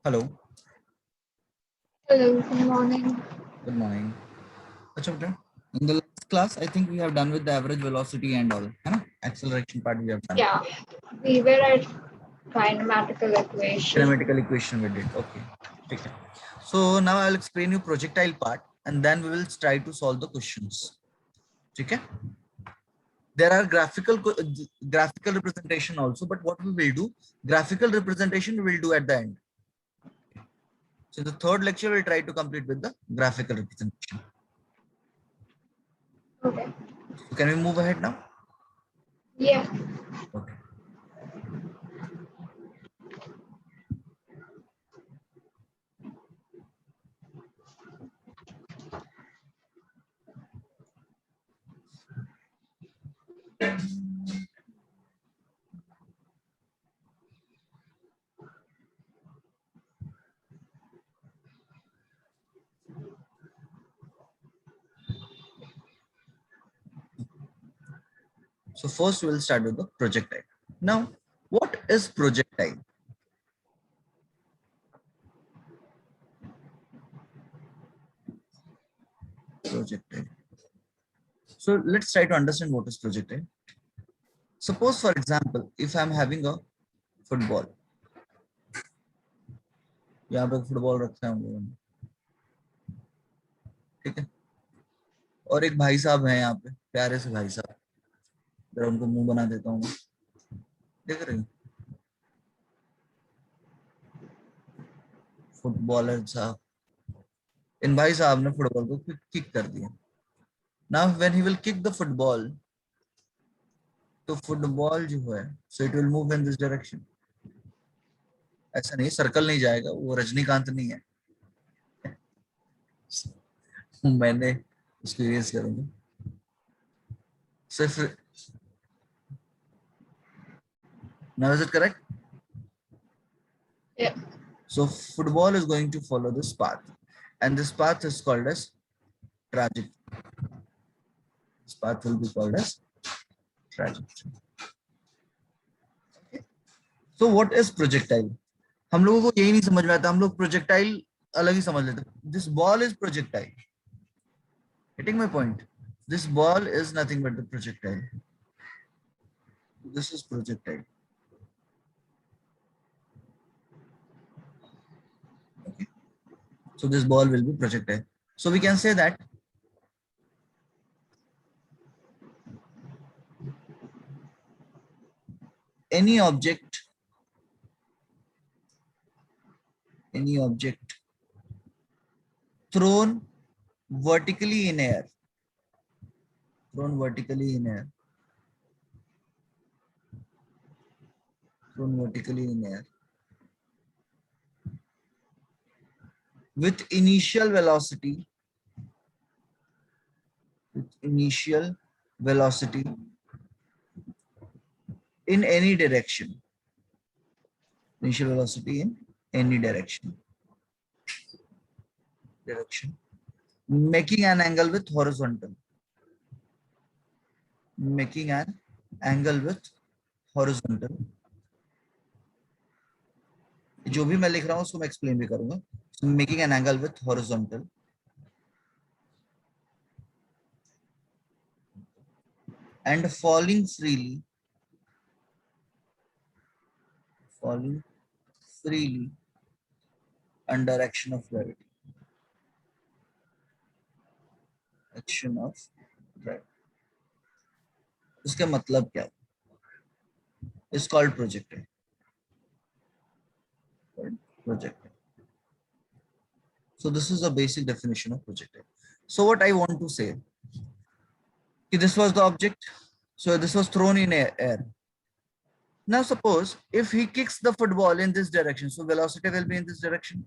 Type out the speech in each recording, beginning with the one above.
Hello. Hello, good morning. Good morning. अच्छा बेटा, in the last class, I think we have done with the average velocity and all, है ना? Acceleration part we have done. Yeah, we were at kinematical equation. Kinematical equation we did. Okay. ठीक है. So now I will explain you projectile part, and then we will try to solve the questions. ठीक है? There are graphical representation also, but what we will do, graphical representation we will do at the end. So the third lecture we'll try to complete with the graphical representation. Okay. So can we move ahead now? Yeah. Okay. So first we'll start with the projectile. Now, what is projectile? Projectile. So let's try to understand what is projectile. Suppose, for example, if I'm having a football, यहाँ पे football रखा है हम लोगों ने, ठीक है, और एक भाई साहब हैं यहाँ पे, प्यारे से भाई साहब, जरा उनको मुंह बना देता हूँ, देख रहे हैं, फुटबॉलर साहब, इन भाई साहब ने फुटबॉल को किक कर दिया. Now when he will kick the football, तो फुटबॉल जो है, so it will move in this direction. ऐसा नहीं, सर्कल नहीं जाएगा, वो रजनीकांत नहीं है, मैंने एक्सपीरियंस करूंगा सिर्फ. Now is it correct? Yeah. So football is going to follow this path, and this path is called as trajectory. This path will be called as trajectory. Okay. So what is projectile? हम लोगों को यही नहीं समझ में आता, हम लोग प्रोजेक्टाइल अलग ही समझ लेते. This ball is projectile. Getting my point? This ball is nothing but the projectile. This is projectile. Okay. So this ball will be projectile. So we can say that any object thrown vertically in air, thrown vertically in air, with initial velocity in any direction, making an angle with horizontal, जो भी मैं लिख रहा हूं उसको मैं explain भी करूंगा. So making an angle with horizontal and falling freely under action of gravity. इसका मतलब क्या है? It's called projectile. So this is a basic definition of projectile. So what I want to say, this was the object, so this was thrown in air. Now suppose if he kicks the football in this direction, so velocity will be in this direction.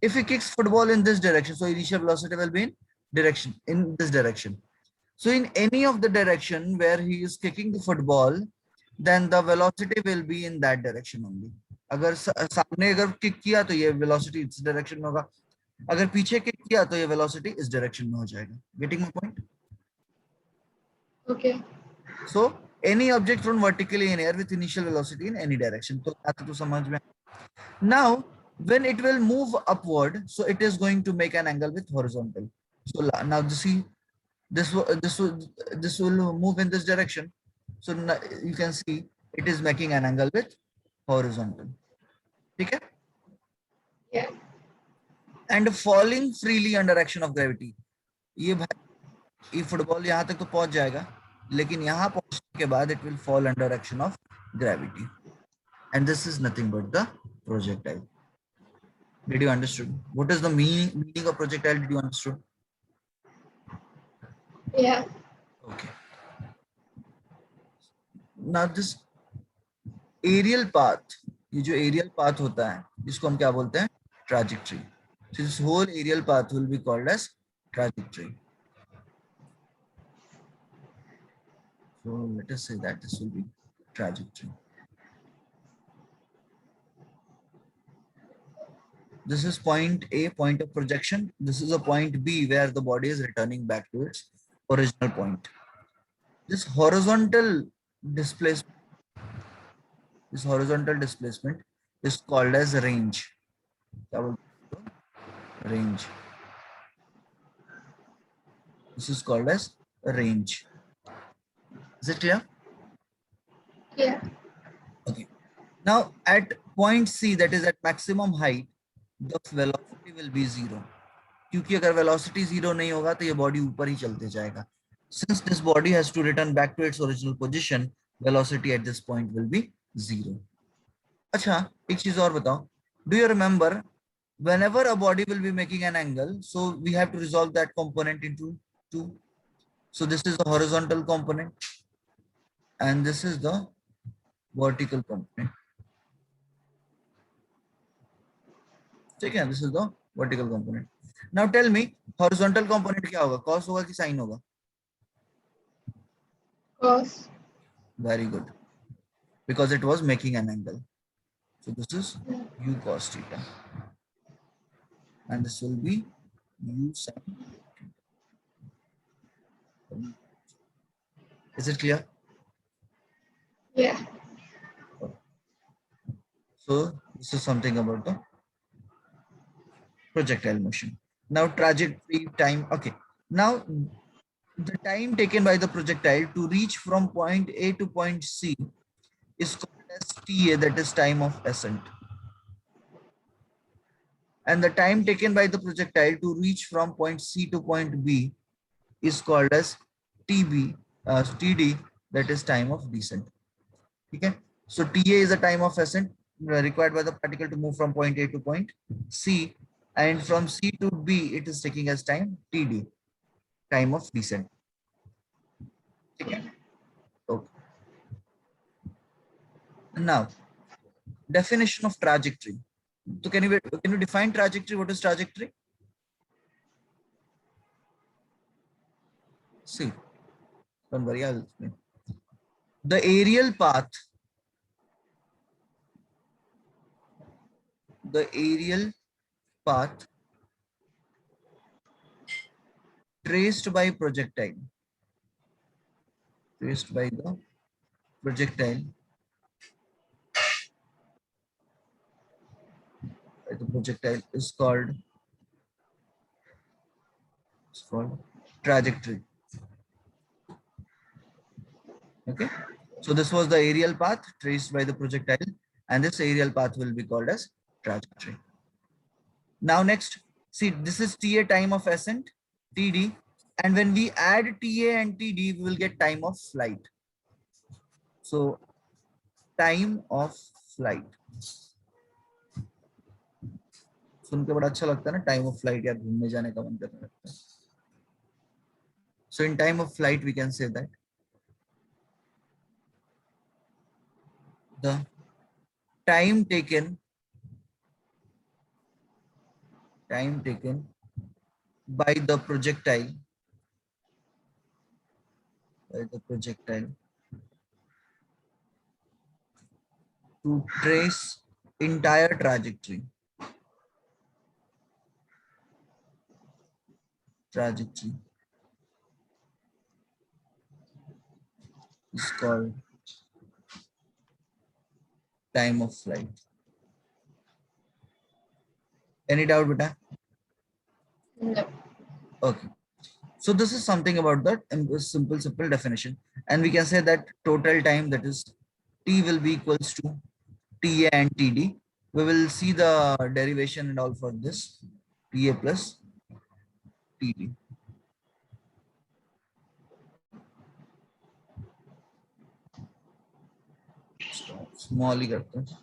If he kicks football in this direction, so initial velocity will be in this direction. So in any of the direction where he is kicking the football, then the velocity will be in that direction only. अगर सामने अगर kick किया तो ये velocity इस direction में होगा, अगर पीछे किक किया तो ये velocity इस direction में हो जाएगा. Getting my point? Okay. So any object thrown vertically in air with initial velocity in any direction. तो समझ में. Now When it will move upward, so it is going to make an angle with horizontal. So now see, this will move in this direction. So you can see it is making an angle with horizontal. Okay? Yeah. And falling freely under action of gravity. ये भाई ये football यहाँ तक तो पहुंच जाएगा, लेकिन यहाँ पहुंचने के बाद it will fall under action of gravity. And this is nothing but the projectile. Did you understood? What is the meaning of projectile? Did you understood? Yeah. Okay. Now this aerial path, ये जो aerial path होता है, इसको हम क्या बोलते हैं? Trajectory. So this whole aerial path will be called as trajectory. So let us say that this will be trajectory. This is point A, point of projection. This is a point B where the body is returning back to its original point. This horizontal displacement, is called as range. Range. This is called as range. Is it clear? Yeah. Okay. Now at point C, that is at maximum height, the velocity will be 0. क्योंकि अगर velocity 0 नहीं होगा तो ये body ऊपर ही चलते जाएगा. Since this body has to return back to its original position, velocity at this point will be 0. अच्छा, एक चीज और बताओ. Do you remember whenever a body will be making an angle, so we have to resolve that component into 2. So this is the horizontal component and this is the vertical component. ठीक है, this is the vertical component. Now tell me, horizontal component क्या होगा? Cos होगा कि sin होगा? Cos. Very good. Because it was making an angle. So this is u cos theta. And this will be u sin theta. Is it clear? Yeah. So this is something about the projectile motion. Now trajectory time. Okay. Now the time taken by the projectile to reach from point A to point C is called as TA, that is time of ascent. And the time taken by the projectile to reach from point C to point B is called as TD, that is time of descent. Okay. So TA is the time of ascent required by the particle to move from point A to point C, and from C to B it is taking as time TD, time of descent. Okay. Okay. Now, definition of trajectory. So can you define trajectory? What is trajectory? See, don't worry, I'll explain. The aerial path traced by the projectile is called trajectory. Okay, so this was the aerial path traced by the projectile, and this aerial path will be called as trajectory. Now next, see, this is TA, time of ascent, TD, and when we add TA and TD, we will get time of flight. So time of flight. सुन के बड़ा अच्छा लगता है ना, time of flight, यार घूमने जाने का मन करने लगता है. So in time of flight we can say that the time taken by the projectile to trace entire trajectory is called time of flight. Any doubt, beta? No. Okay. So this is something about that simple definition, and we can say that total time, that is T, will be equals to TA and TD. We will see the derivation and all for this TA plus TD. Small ही करते हैं.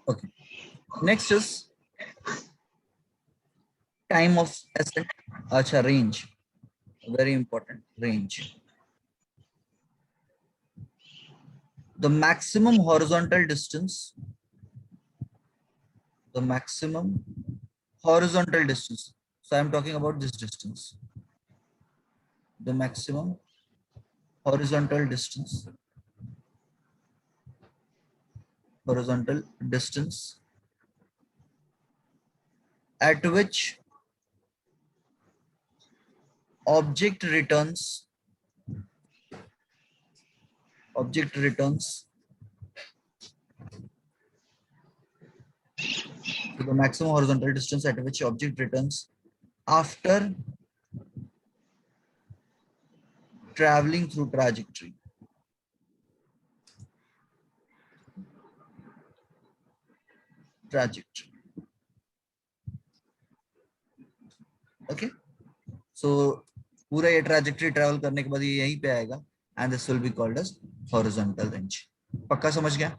Okay. Next is time of ascent. Acha, range. Very important, range. The maximum horizontal distance. The maximum horizontal distance. So I'm talking about this distance. The maximum horizontal distance. Horizontal distance at which object returns to the maximum horizontal distance at which object returns after traveling through trajectory. Okay, so पूरा ये trajectory travel करने के बाद ये यहीं पे आएगा, and this will be called as horizontal range. पक्का समझ गया?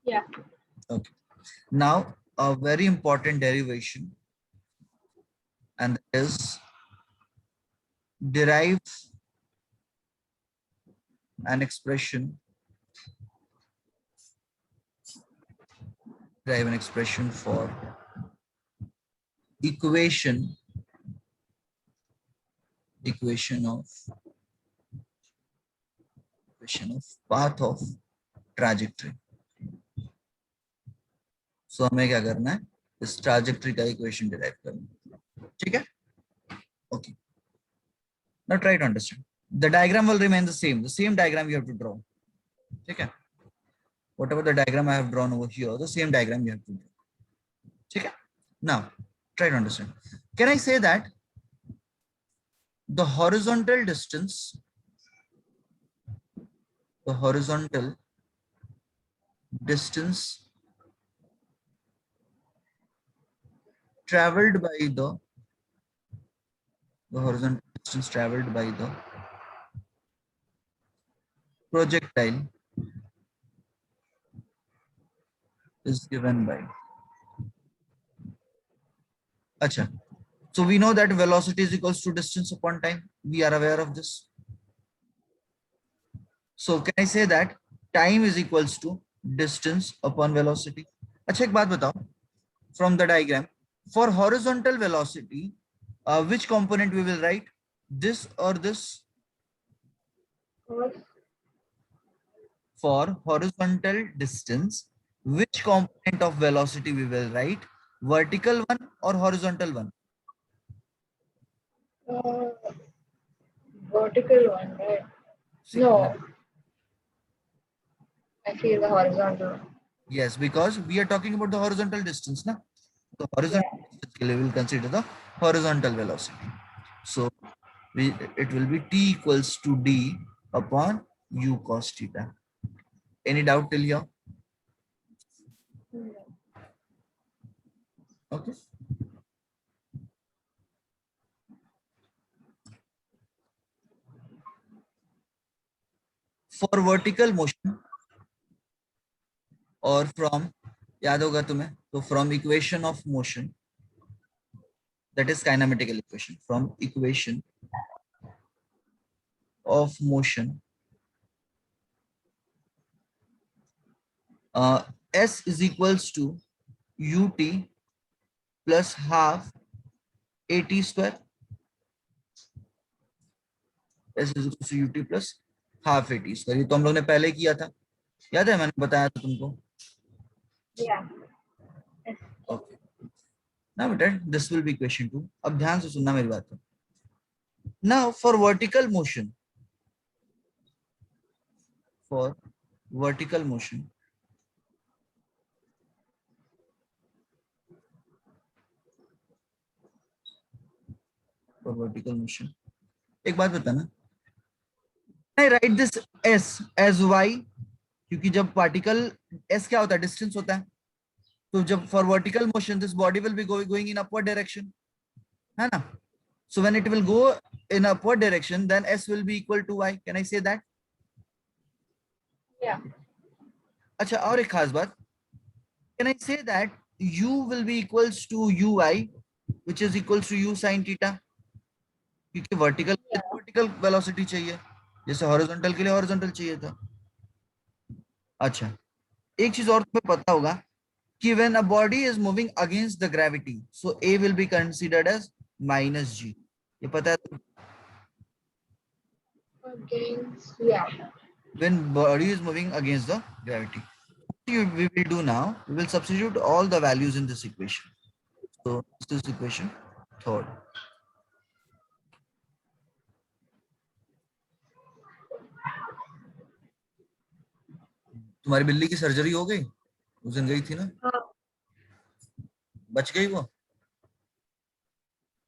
Yeah. Okay. Now a very important derivation, and that is derive an expression for equation of path of trajectory. So हमें क्या करना है, इस trajectory का equation derive करना है. ठीक है? Okay. Now try to understand. The diagram will remain the same. The same diagram you have to draw. Okay. Whatever the diagram I have drawn over here, the same diagram you have to draw. Okay. Now try to understand. Can I say that the horizontal distance, traveled by the horizontal distance traveled by the projectile is given by. Acha. So we know that velocity is equals to distance upon time. We are aware of this. So can I say that time is equals to distance upon velocity? Acha, ek baat batao. From the diagram, for horizontal velocity, which component we will write? This or this? For horizontal distance, which component of velocity we will write? Vertical one or horizontal one? Vertical one, right? No. I feel the horizontal. Yes, because we are talking about the horizontal distance, na? The horizontal distance we will consider the horizontal velocity. So it will be T equals to D upon U cos theta. Any doubt till here? Okay. For vertical motion, or from, याद होगा तुम्हें, तो from equation of motion, that is kinematical equation, from equation of motion, S is equals to ut plus half at square. S is equals to ut plus half at square. ये तो हम लोग ने पहले किया था. याद है मैंने बताया था तुमको? Yeah. ओके, नाउ बेटा दिस विल बी क्वेश्चन 2. अब ध्यान से सुनना मेरी बात. Now for vertical motion, for vertical motion, for vertical motion, एक बात बताना, I write this s as y, क्योंकि जब पार्टिकल s क्या होता है, डिस्टेंस होता है, तो जब for vertical motion this body will be going in upward direction, है ना? So when it will go in upward direction, then s will be equal to y. Can I say that? Yeah. अच्छा, और एक खास बात, can I say that u will be equals to ui, which is equals to u sin theta? क्योंकि vertical Yeah. Vertical velocity चाहिए, जैसे horizontal के लिए हॉरिजॉन्टल चाहिए था. अच्छा, एक चीज और तुम्हें पता होगा कि when a body is moving against the gravity, so a will be considered as minus g. ये पता है? Against. Yeah. When body is moving against the gravity, we will do now, we will substitute all the values in this equation. So this is equation third. तुम्हारी बिल्ली की surgery हो गई? उस दिन गई थी ना, बच गई वो?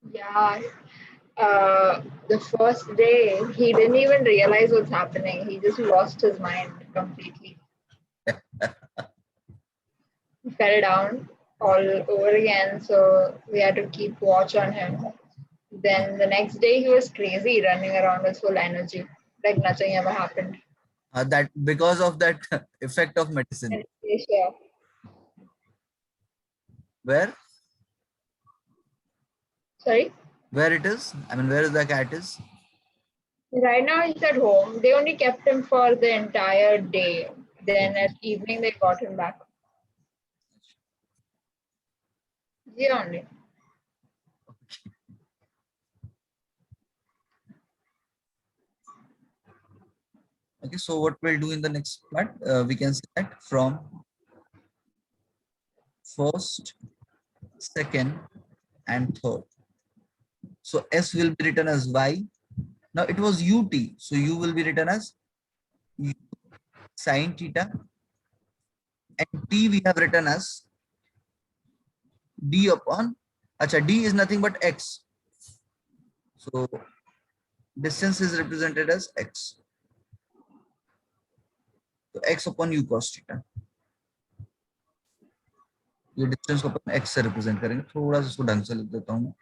Yeah. The first day, he didn't even realize what's happening. He just lost his mind completely. He fell down all over again, so we had to keep watch on him. Then the next day, he was crazy, running around with full energy, like nothing ever happened. That because of that effect of medicine. Anesthesia. Where? Sorry. Where it is? I mean, where is the cat is? Right now, he's at home. They only kept him for the entire day. Then at evening, they got him back. Yeah, only. Okay, so what we'll do in the next part, we can say that from first, second, and third. So s will be written as y. Now it was ut, so u will be written as u sin theta, and t we have written as d upon. Acha, d is nothing but x. So distance is represented as x. So x upon u cos theta. ये distance को अपन x से represent करेंगे. थोड़ा सा इसको ढंग से लिख देता हूँ.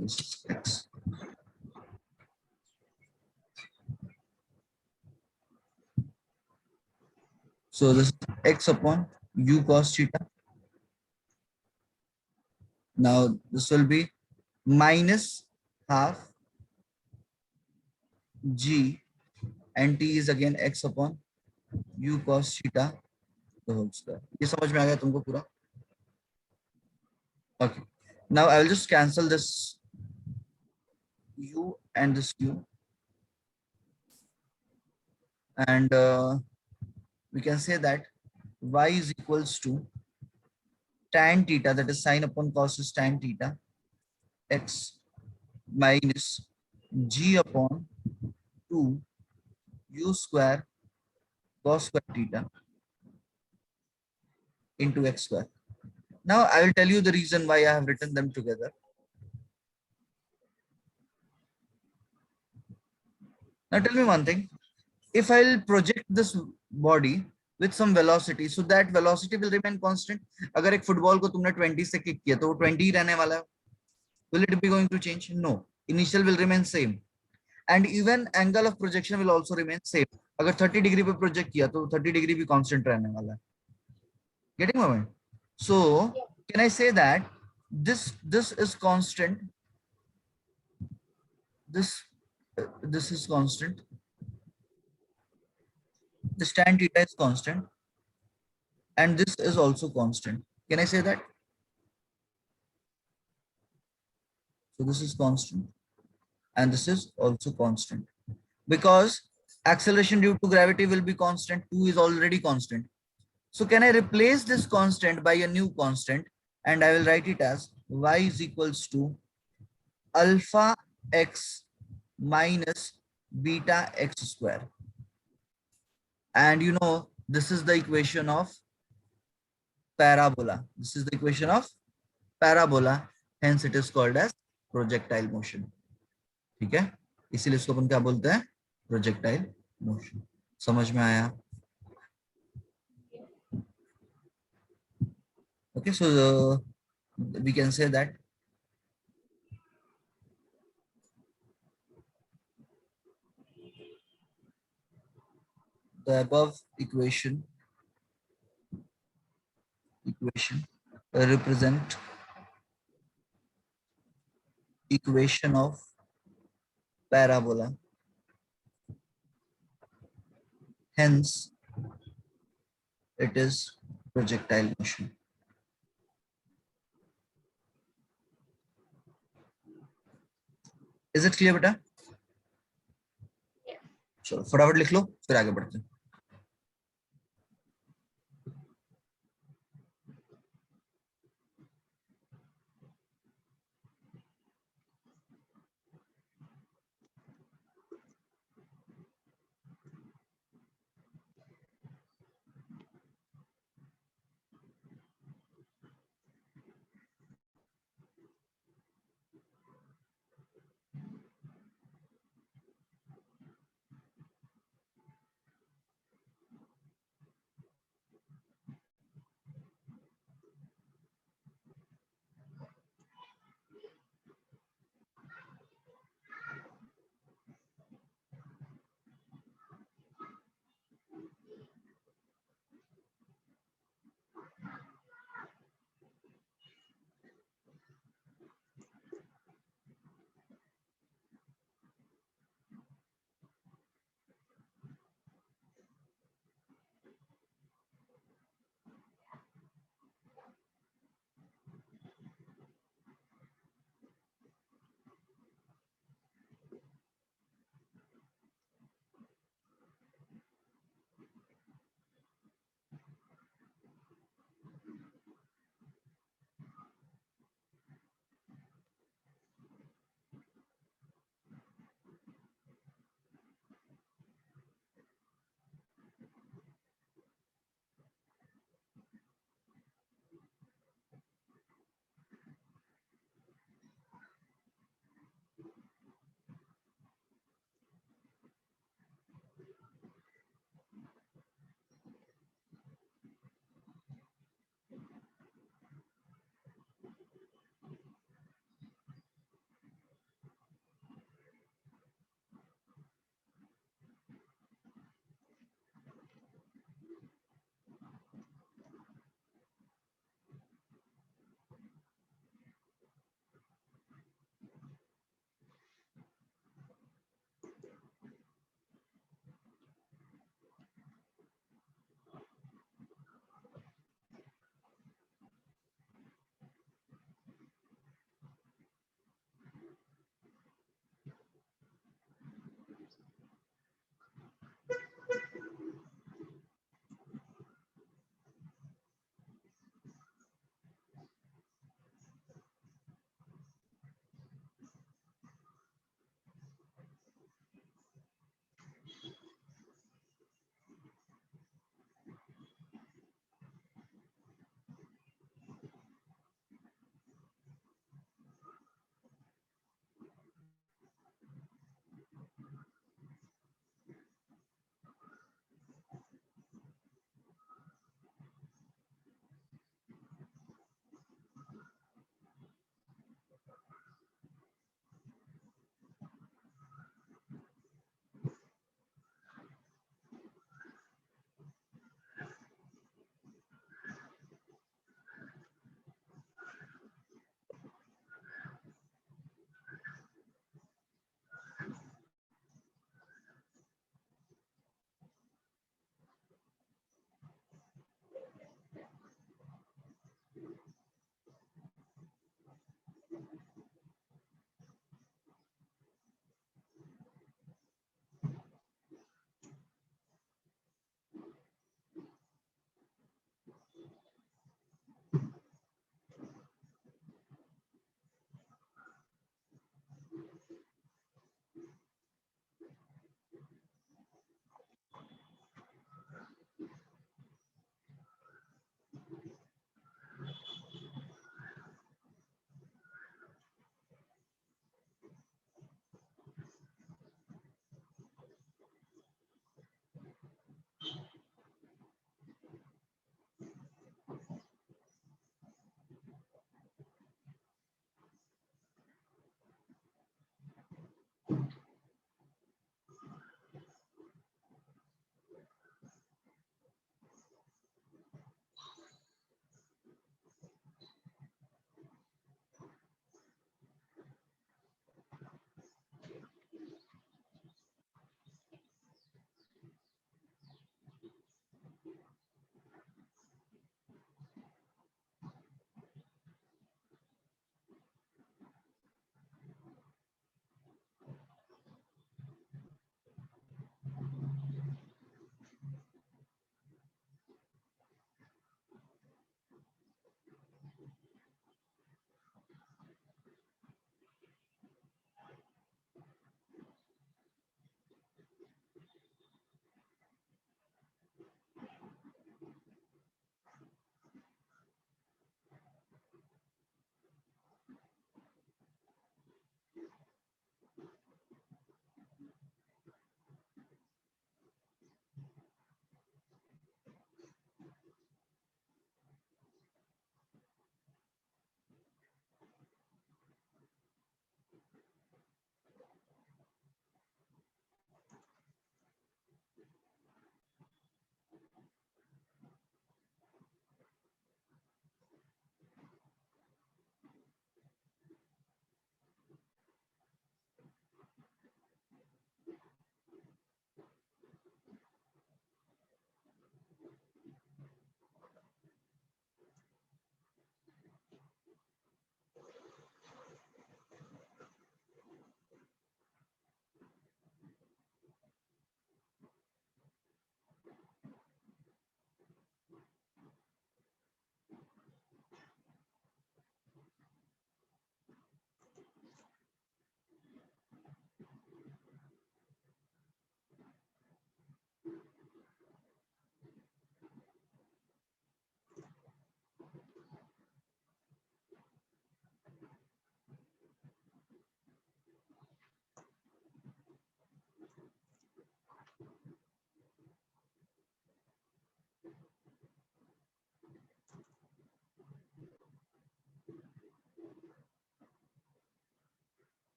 This is x. So this is x upon u cos theta. Now this will be minus half g, and t is again x upon u cos theta the whole square. ये समझ में आ गया तुमको पूरा? Okay. Now I will just cancel this u and this u, and we can say that y is equals to tan theta, that is sine upon cos is tan theta, x minus g upon 2 u square cos square theta into x square. Now I will tell you the reason why I have written them together. Now tell me one thing. If I'll project this body with some velocity, so that velocity will remain constant. अगर एक football को तुमने 20 से kick किया तो वो 20 ही रहने वाला है. Will it be going to change? No. Initial will remain same. And even angle of projection will also remain same. अगर 30 डिग्री पे प्रोजेक्ट किया तो 30 डिग्री भी कांस्टेंट रहने वाला है. Getting my point? So can I say that this is constant? This is constant. The tan theta is constant, and this is also constant. Can I say that? So this is constant and this is also constant because acceleration due to gravity will be constant. 2 is already constant. So can I replace this constant by a new constant, and I will write it as y is equals to alpha x minus beta x square. And you know, this is the equation of parabola. This is the equation of parabola. Hence it is called as projectile motion. ठीक है, इसीलिए इसको अपन क्या बोलते हैं? Projectile motion. समझ में आया? Okay, so we can say that the above equation represent equation of parabola. Hence, it is projectile motion. Is it clear, बेटा? चलो फटाफट लिख लो, फिर आगे बढ़ते हैं.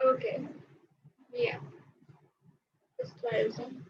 Okay. Yeah. Just rising.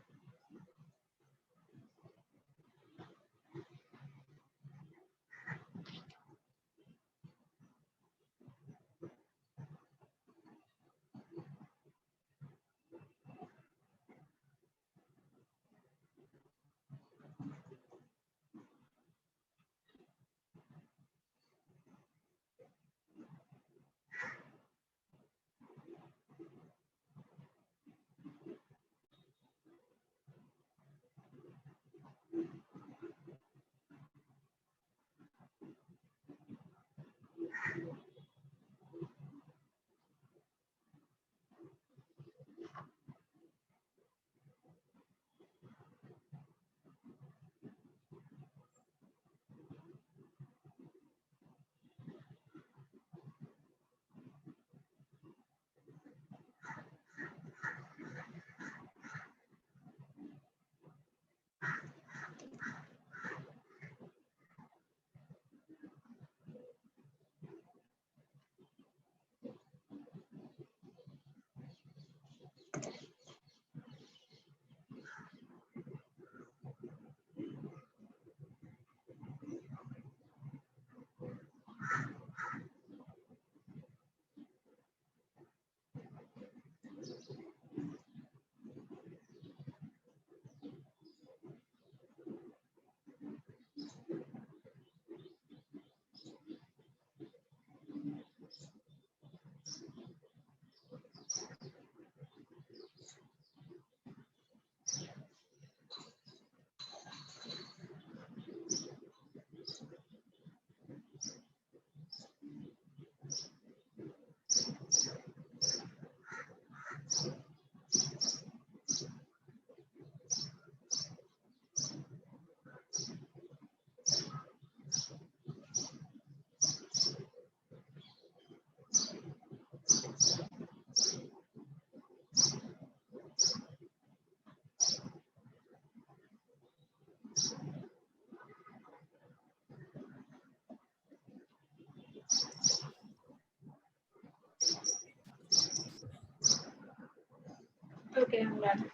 Done.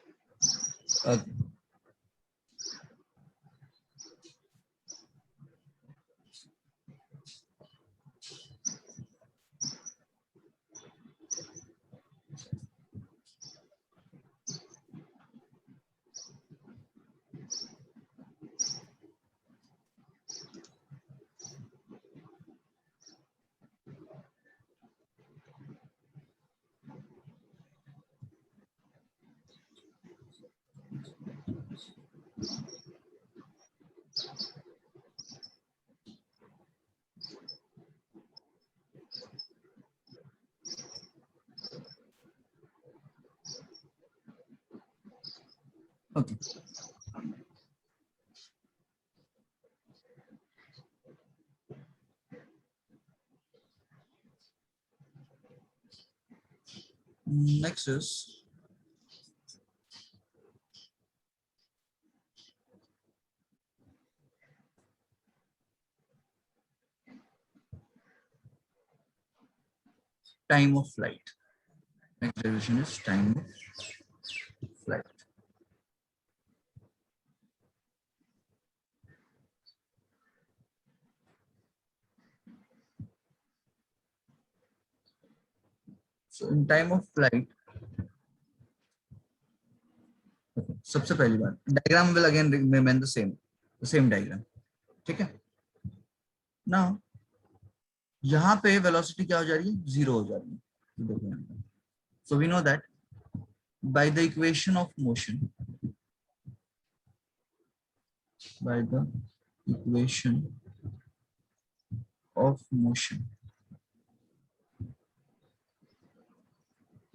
Okay. Okay. Next is time of flight. Next derivation is time of flight. So in time of flight, सबसे पहली बात, diagram will again remain the same diagram. ठीक है? Now यहाँ पे velocity क्या हो जा रही है? Zero हो जा रही है. देखो यहाँ पे. So we know that by the equation of motion, by the equation of motion,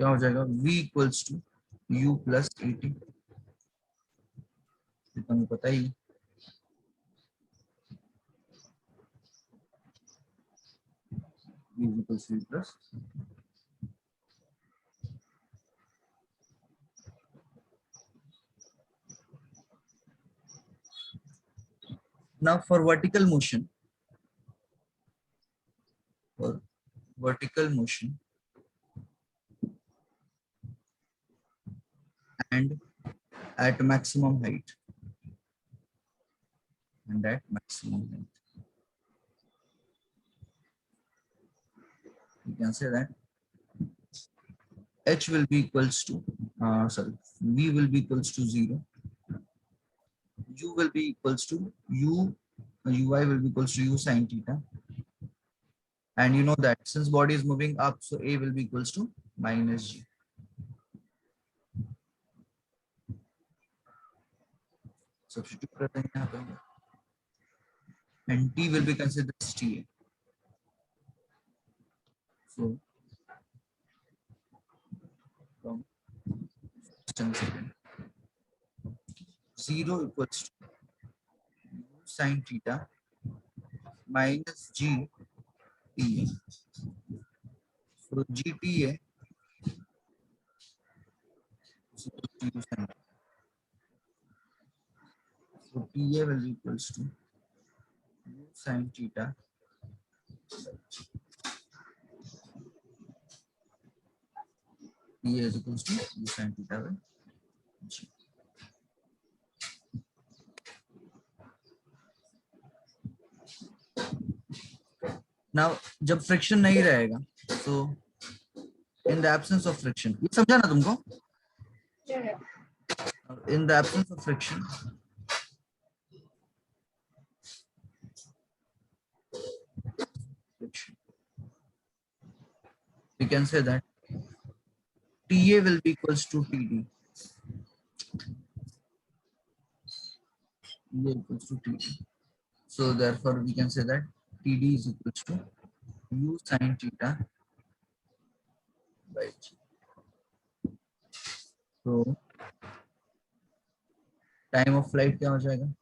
क्या हो जाएगा? V equals to U plus ET. ये तो हमें पता ही है. V is equals to U plus. Now for vertical motion, and at maximum height, you can say that h will be equals to v will be equals to 0, u will be equals to ui will be equals to u sin theta, and you know that since body is moving up, so a will be equals to minus g. Substitute करते हैं यहाँ पे, and t will be considered as ta. So from 0 equals to u sin theta minus g ta. So gta is equal to u sin. So ta will be equals to u sin theta ta is equals to u sin theta by g. Now जब friction नहीं रहेगा, so in the absence of friction, ये समझा ना तुमको? Yeah. In the absence of friction, we can say that ta will be equals to td. Ta equals to td. So therefore we can say that td is equals to u sin theta by g. So time of flight क्या हो जाएगा?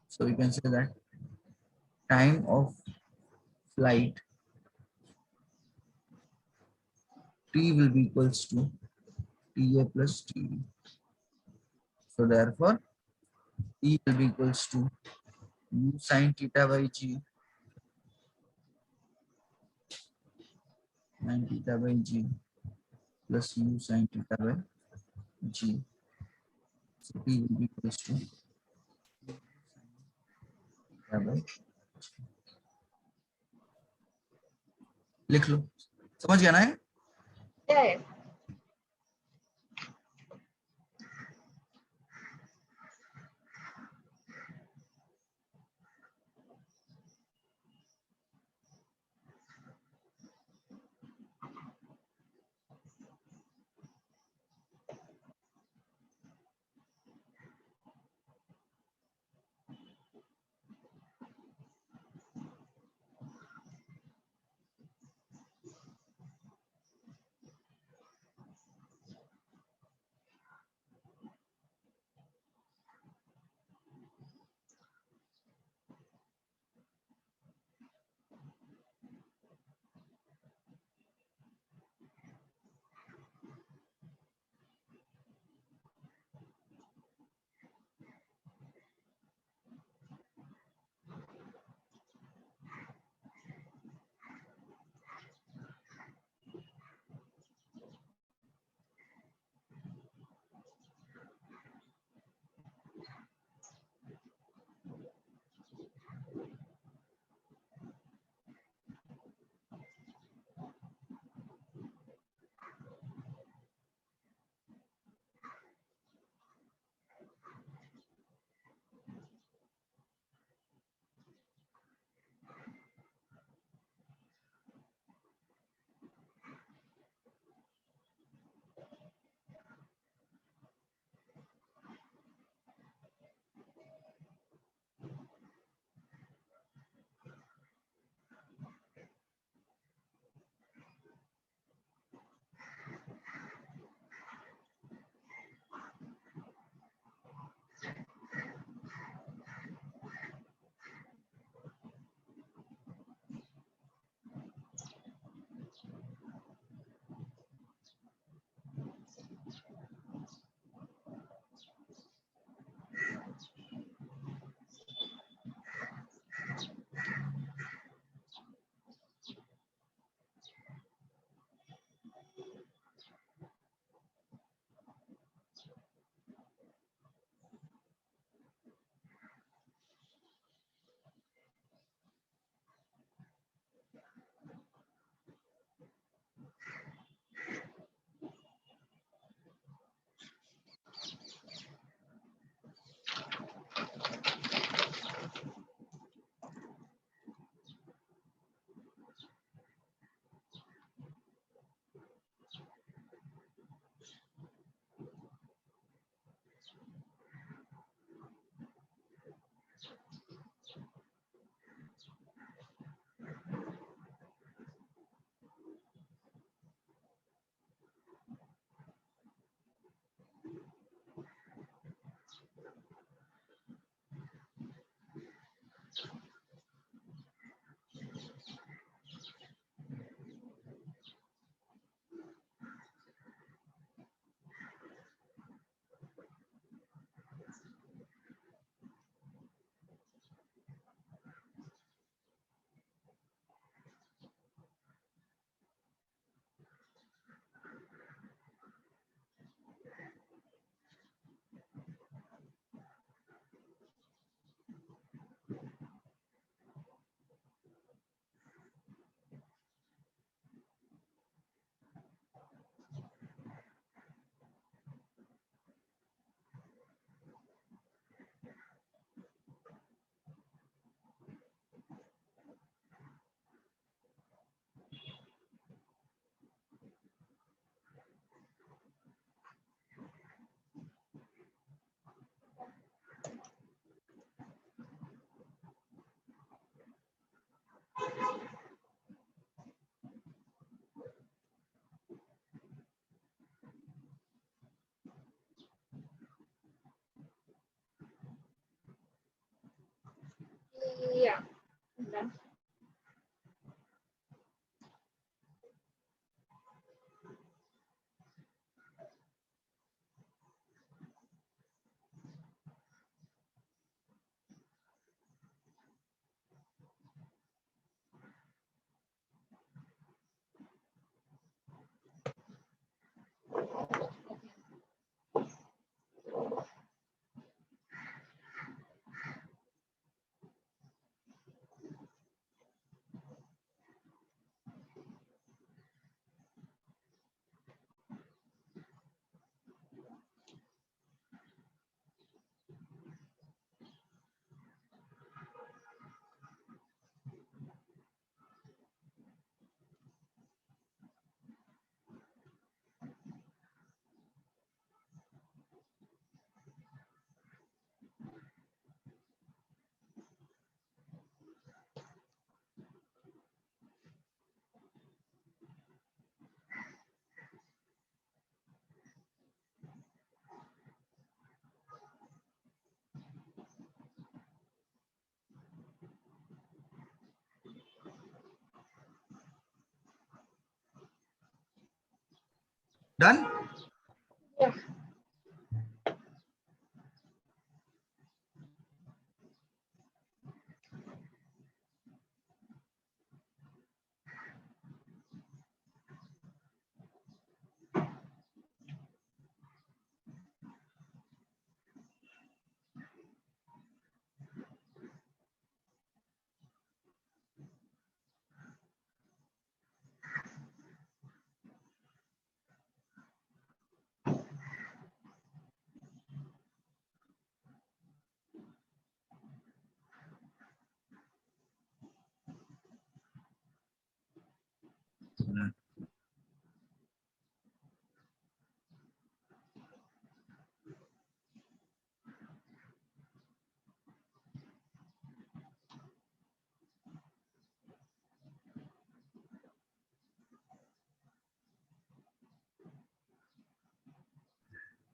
So we can say that time of flight t will be equals to ta plus td. So therefore t will be equals to u sin theta by g and theta by g plus u sin theta by G. So P will be equals to बराबर लिख लो, समझ गया ना है? Yeah. Yeah. Done. Done? Yeah.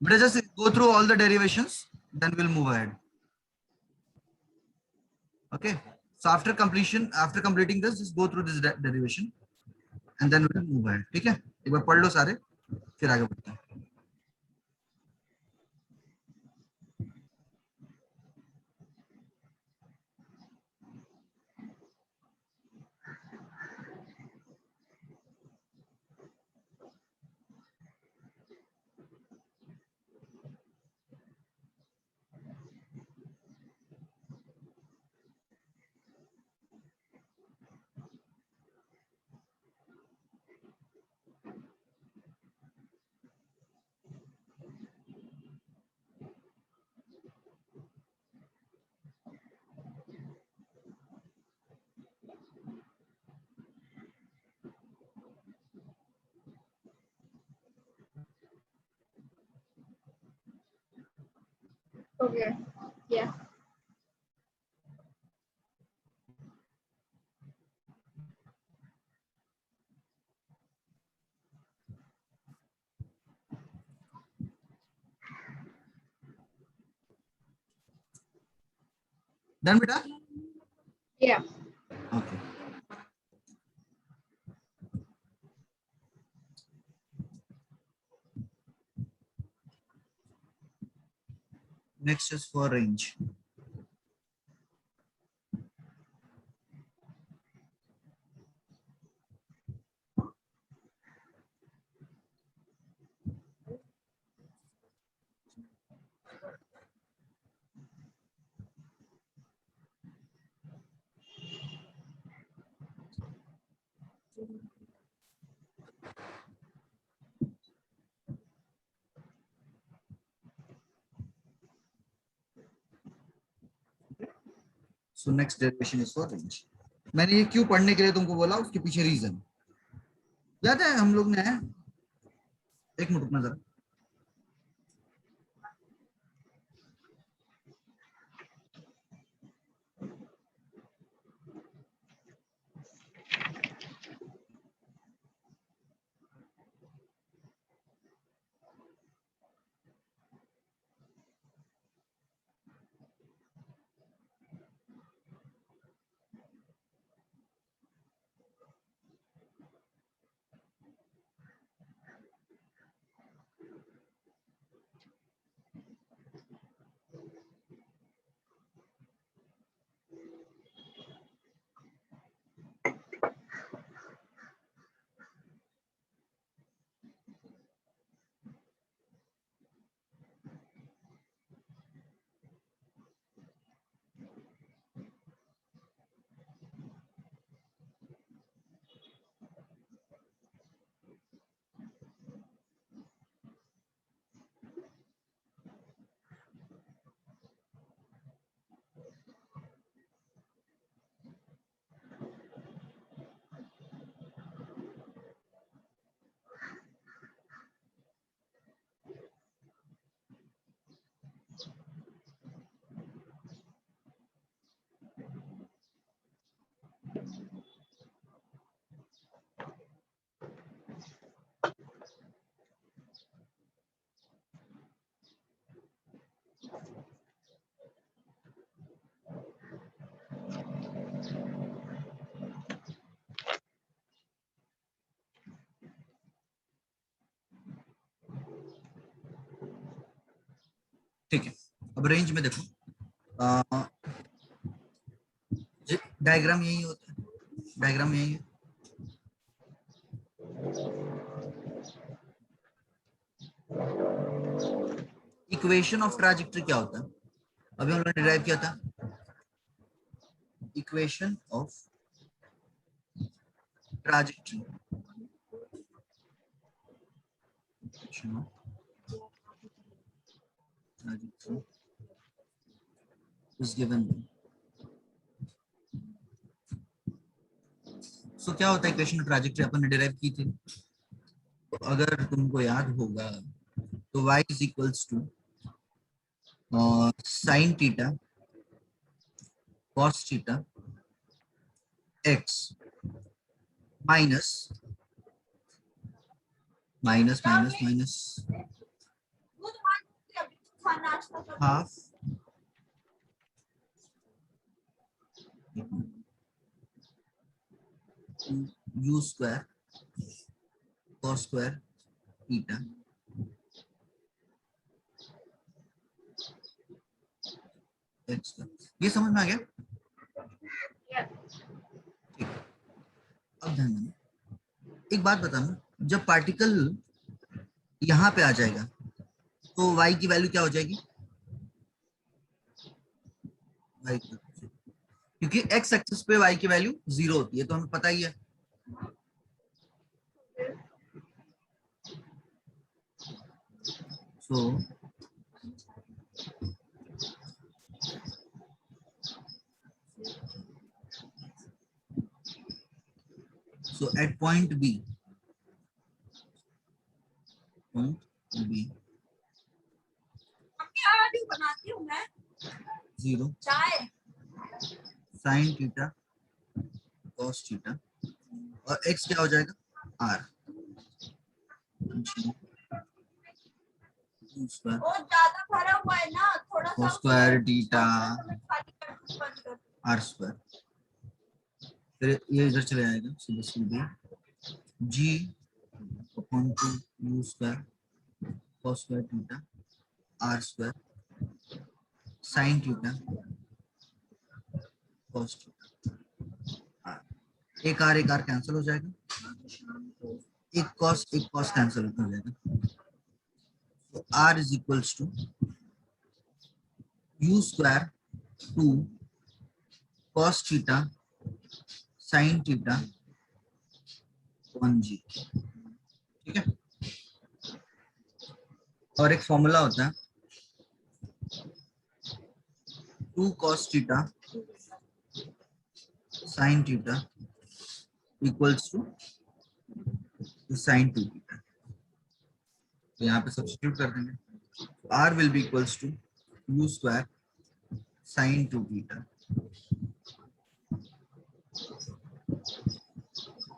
But just go through all the derivations, then we'll move ahead. Okay. So after completion, after completing this, just go through this derivation, and then we'll move ahead. ठीक है? एक बार पढ़ लो सारे, फिर आगे बढ़ते हैं. Okay. Yeah. Done, बेटा? Yeah. Okay. Next is for range. So next derivation is for range. मैंने ये क्यों पढ़ने के लिए तुमको बोला, उसके पीछे रीजन याद है? हम लोग ने, एक मिनट रुकना जरा. ठीक है, अब रेंज में देखो, डायग्राम यही होता है, डायग्राम यही है। इक्वेशन ऑफ ट्राजेक्टरी क्या होता है, अभी हम लोगों ने डिराइव किया था, equation of trajectory is given. So क्या होता है इक्वेशन ऑफ ट्राजेक्टरी, अपन ने डिराइव की थी, तो अगर तुमको याद होगा तो y is equals to sin theta cos theta x minus minus minus minus half u square cos square theta x का, ये समझ में आ गया? Yeah. ठीक, अब ध्यान देना, एक बात बताना, जब पार्टिकल यहाँ पे आ जाएगा तो y की वैल्यू क्या हो जाएगी, y की, क्योंकि x एक्सिस पे y की वैल्यू 0 होती है, तो हमें पता ही है। So at point B, बनाती हूँ मैं 0 चाय sin थीटा cos थीटा और x क्या हो जाएगा, r स्क्वायर बहुत ज्यादा भरा हुआ है ना, थोड़ा सा स्क्वायर थीटा खाली कर दूँ, बंद कर दूँ। r स्क्वायर, फिर ये इधर चले आएगा, so this will be g upon 2 u square cos square theta r square sin theta cos theta, एक r कैंसिल हो जाएगा, एक cos कैंसिल हो जाएगा, तो r is equals to u square 2 cos theta sin theta 1g, ठीक है। और एक फॉर्मूला होता है 2 cos theta sin theta equals to sin 2 theta, तो यहाँ पे सब्स्टिट्यूट कर देंगे, r will be equals to u square sin 2 theta,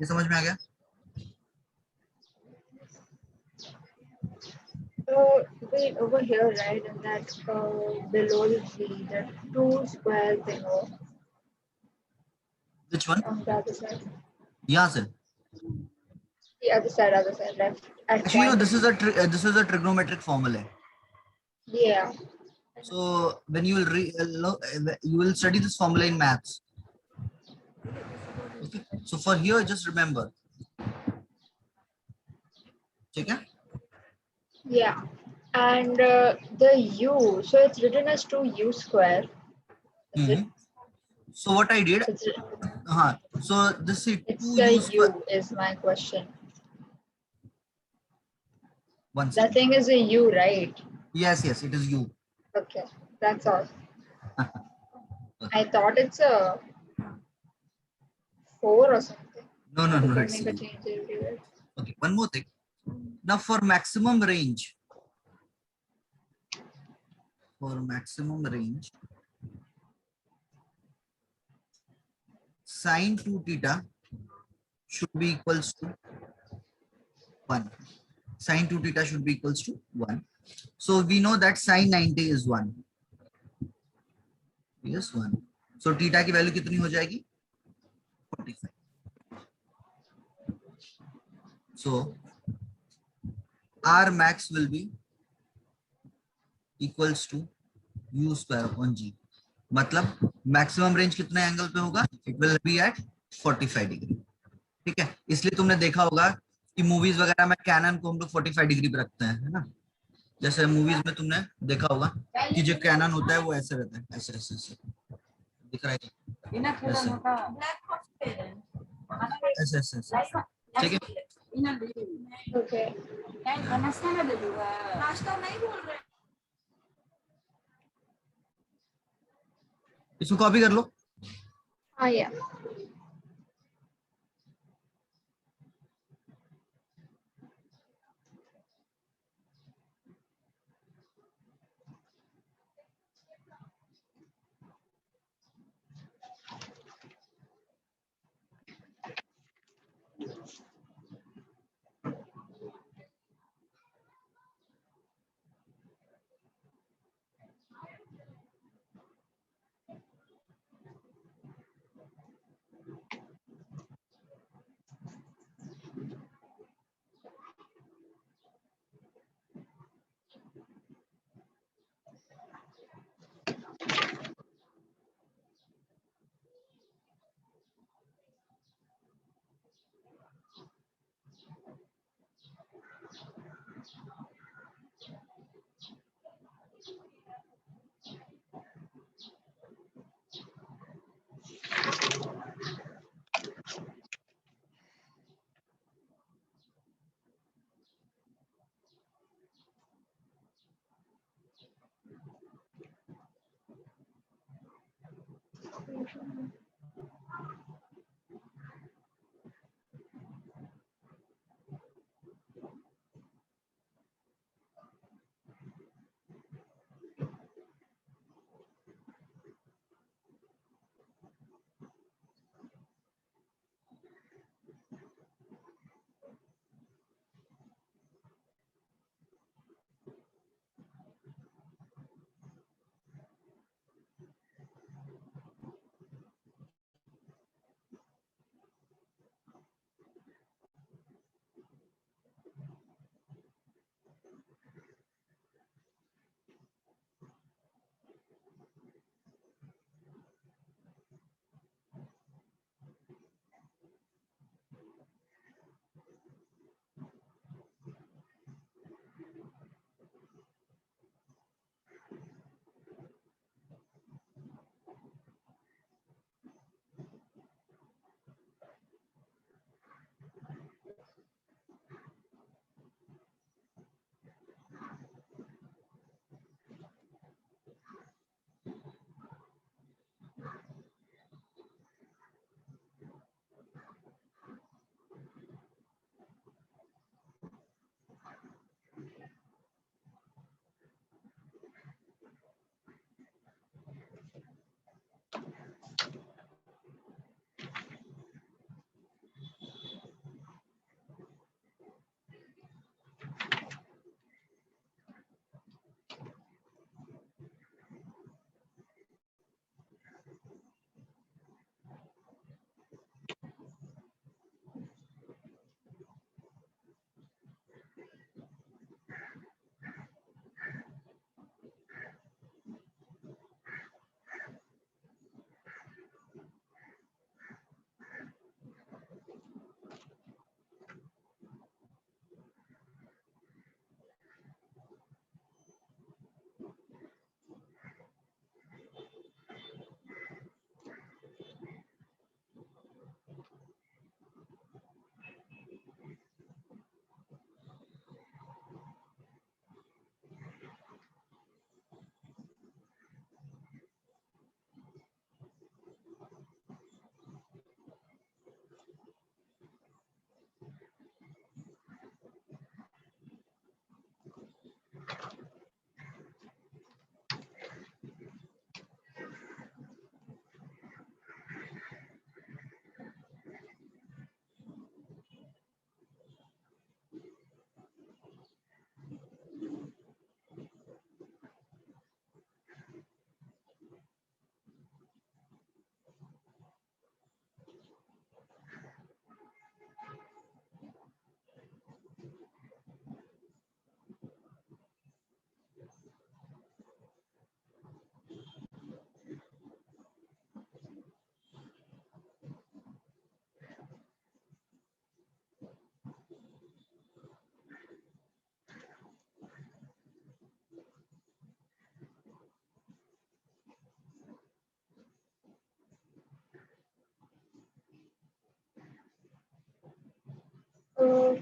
ये समझ में आ गया? So wait, over here, right, and that below you see that 2 square thing Which one? on the other side. यहाँ से, The other side, left. At actually no, point this B. is a trigonometric formula. Yeah. So when you will you will study this formula in maths. Okay. So for here, just remember. ठीक है? Yeah. And the u, so it's written as 2u square. Is it? So what I did, It's, so this is it's 2 the u square. u is my question. One That second. thing is a u, right? Yes, it is u. Okay, that's all. I thought it's a 4 or something. No, But you can it's make a u. change everywhere. Okay, one more thing. Now for maximum range, sin 2 theta should be equals to 1. Sin 2 theta should be equals to 1. So we know that sin 90 is 1. Yes, 1. So theta की value कितनी हो जाएगी? 45. So R max will be equals to u square upon g। मतलब maximum range कितने angle पे होगा, it will be at 45 degree. ठीक है, इसलिए तुमने देखा होगा कि मूवीज वगैरह में कैनन को हम लोग 45 डिग्री पे रखते हैं, है ना। जैसे मूवीज में तुमने देखा होगा कि जो कैनन होता है वो ऐसे रहता है, ऐसे ऐसे ऐसे दिख रहा है क्या? ऐसे ब्लैक हॉट पे है ऐसे ऐसे ऐसे, ठीक है। Okay. नाश्ता नहीं बोल रहे इसको कॉपी कर लो। Ah, yeah.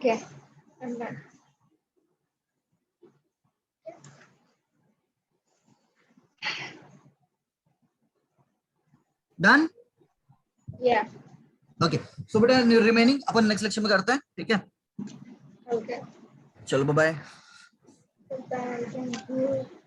Okay, I'm done. Done. Yeah. Okay, so बेटा रिमेनिंग अपन नेक्स्ट लेक्चर में करते हैं, ठीक है? Okay. चलो बाय. Goodbye. Thank you.